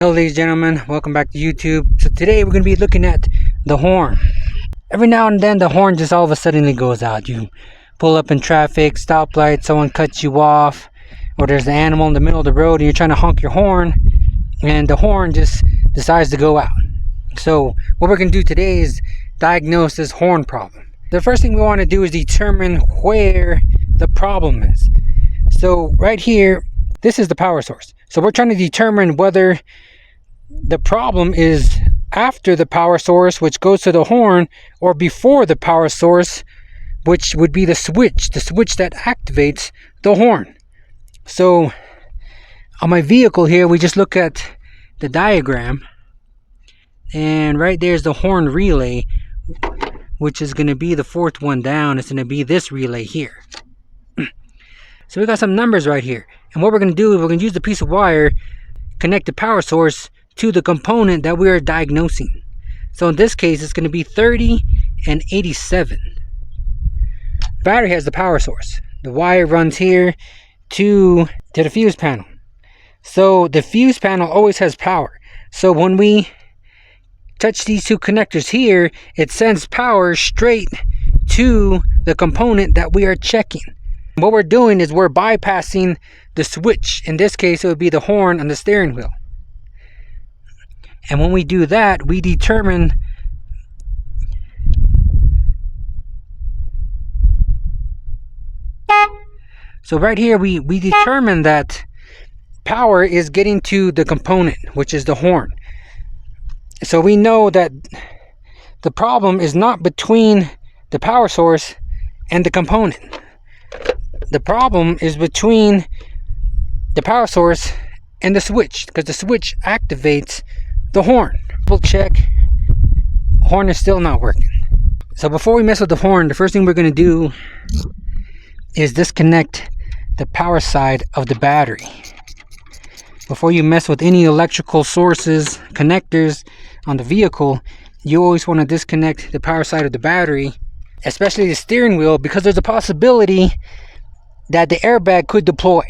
Hello ladies and gentlemen, welcome back to YouTube. So today we're going to be looking at the horn. Every now and then the horn just all of a sudden goes out. You pull up in traffic, stoplight, someone cuts you off, or there's an animal in the middle of the road and you're trying to honk your horn and the horn just decides to go out. So what we're going to do today is diagnose this horn problem. The first thing we want to do is determine where the problem is. So right here, this is the power source. So we're trying to determine whether the problem is after the power source, which goes to the horn, or before the power source, which would be the switch that activates the horn. So on my vehicle here, we just look at the diagram, and right there's the horn relay, which is going to be the fourth one down. It's going to be this relay here. So we got some numbers right here, and what we're going to do is we're going to use the piece of wire, connect the power source to the component that we are diagnosing. So in this case, it's going to be 30 and 87. Battery has the power source. The wire runs here to the fuse panel. So the fuse panel always has power. So when we touch these two connectors here, it sends power straight to the component that we are checking. What we're doing is we're bypassing the switch. In this case, it would be the horn on the steering wheel. And when we do that, we determine so right here we determine that power is getting to the component, which is the horn. So we know that the problem is not between the power source and the component. The problem is between the power source and the switch, because the switch activates the horn. We'll check. Horn is still not working. So before we mess with the horn, the first thing we're going to do is disconnect the power side of the battery. Before you mess with any electrical sources, connectors on the vehicle, you always want to disconnect the power side of the battery, especially the steering wheel, because there's a possibility that the airbag could deploy,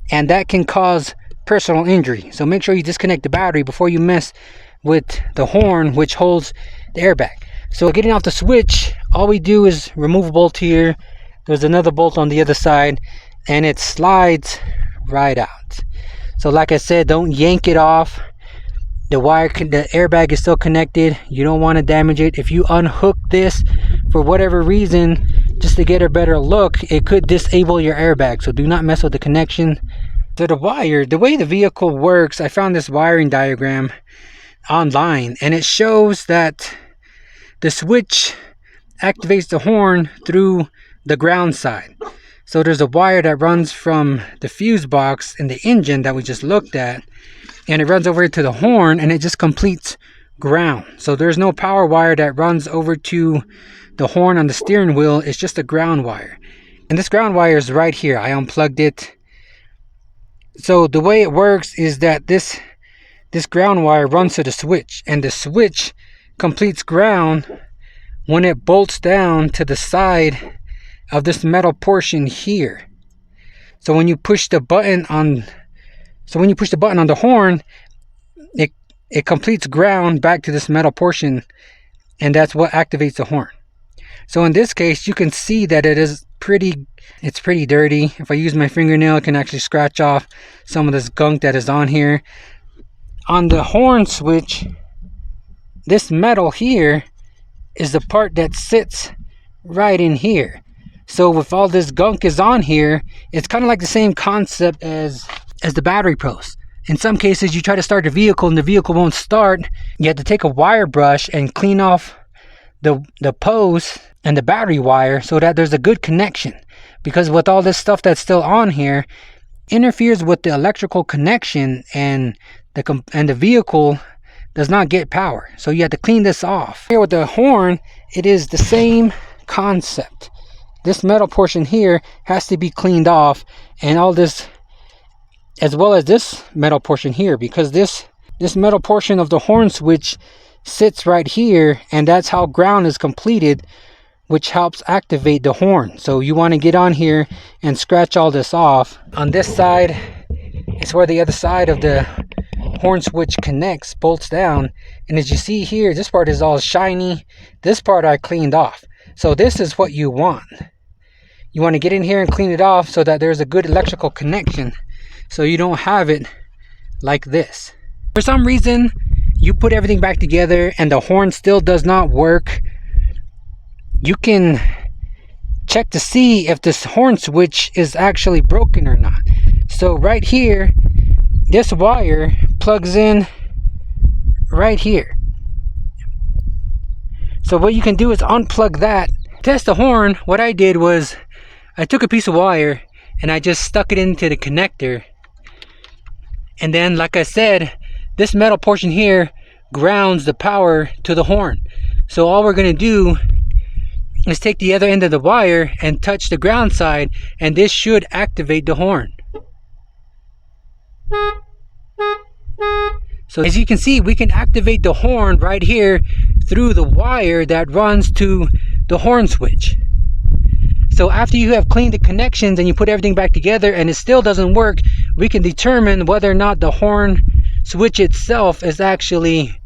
and that can cause personal injury. So make sure you disconnect the battery before you mess with the horn, which holds the airbag. So getting off the switch, all we do is remove a bolt here. There's another bolt on the other side, and it slides right out. So like I said, don't yank it off. The airbag is still connected. You don't want to damage it. If you unhook this for whatever reason, just to get a better look, it could disable your airbag. So do not mess with the connection. So the wire, the way the vehicle works, I found this wiring diagram online, and it shows that the switch activates the horn through the ground side. So there's a wire that runs from the fuse box in the engine that we just looked at, and it runs over to the horn, and it just completes ground. So there's no power wire that runs over to the horn on the steering wheel. It's just a ground wire, and this ground wire is right here. I unplugged it. So the way it works is that this ground wire runs to the switch, and the switch completes ground when it bolts down to the side of this metal portion here. So when you push the button on the horn, it completes ground back to this metal portion, and that's what activates the horn. So in this case, you can see that it's pretty dirty. If I use my fingernail, I can actually scratch off some of this gunk that is on here. On the horn switch, this metal here is the part that sits right in here. So if all this gunk is on here, it's kind of like the same concept as the battery post. In some cases, you try to start the vehicle and the vehicle won't start. You have to take a wire brush and clean off the post and the battery wire so that there's a good connection, because with all this stuff that's still on here, interferes with the electrical connection, and the vehicle does not get power. So you have to clean this off. Here with the horn, it is the same concept. This metal portion here has to be cleaned off, and all this, as well as this metal portion here, because this metal portion of the horn switch sits right here, and that's how ground is completed, which helps activate the horn. So you want to get on here and scratch all this off. On this side is where the other side of the horn switch connects, bolts down, and as you see here, this part is all shiny. This part I cleaned off. So this is what you want. You want to get in here and clean it off so that there's a good electrical connection, so you don't have it like this. For some reason, you put everything back together and the horn still does not work. You can check to see if this horn switch is actually broken or not. So right here, this wire plugs in right here. So what you can do is unplug that. Test the horn. What I did was I took a piece of wire and I just stuck it into the connector, and then, like I said, this metal portion here grounds the power to the horn. So all we're going to do is take the other end of the wire and touch the ground side, and this should activate the horn. So as you can see, we can activate the horn right here through the wire that runs to the horn switch. So after you have cleaned the connections and you put everything back together and it still doesn't work, we can determine whether or not the horn switch itself is actually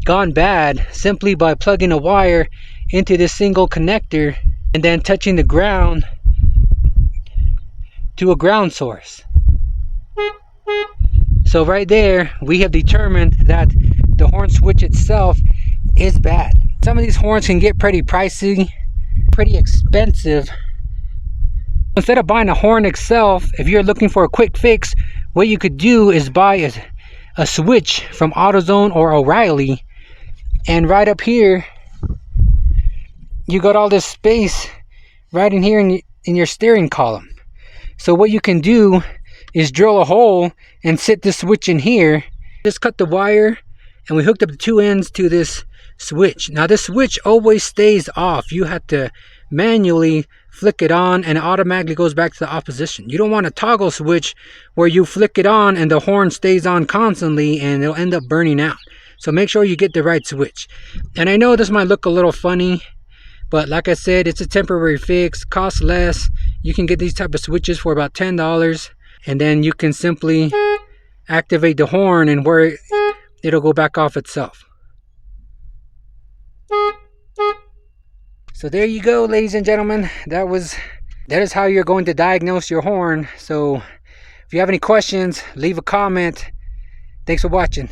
gone bad simply by plugging a wire into this single connector and then touching the ground to a ground source. So right there, we have determined that the horn switch itself is bad. Some of these horns can get pretty pricey, pretty expensive. Instead of buying a horn itself, if you're looking for a quick fix, what you could do is buy a switch from AutoZone or O'Reilly, and right up here you got all this space right in here in your steering column. So what you can do is drill a hole and sit this switch in here. Just cut the wire and we hooked up the two ends to this switch. Now this switch always stays off. You have to manually flick it on and it automatically goes back to the off position. You don't want a toggle switch where you flick it on and the horn stays on constantly and it'll end up burning out. So make sure you get the right switch. And I know this might look a little funny, but like I said, it's a temporary fix, costs less. You can get these type of switches for about $10, and then you can simply activate the horn and where it'll go back off itself. So there you go, ladies and gentlemen. That is how you're going to diagnose your horn. So if you have any questions, leave a comment. Thanks for watching.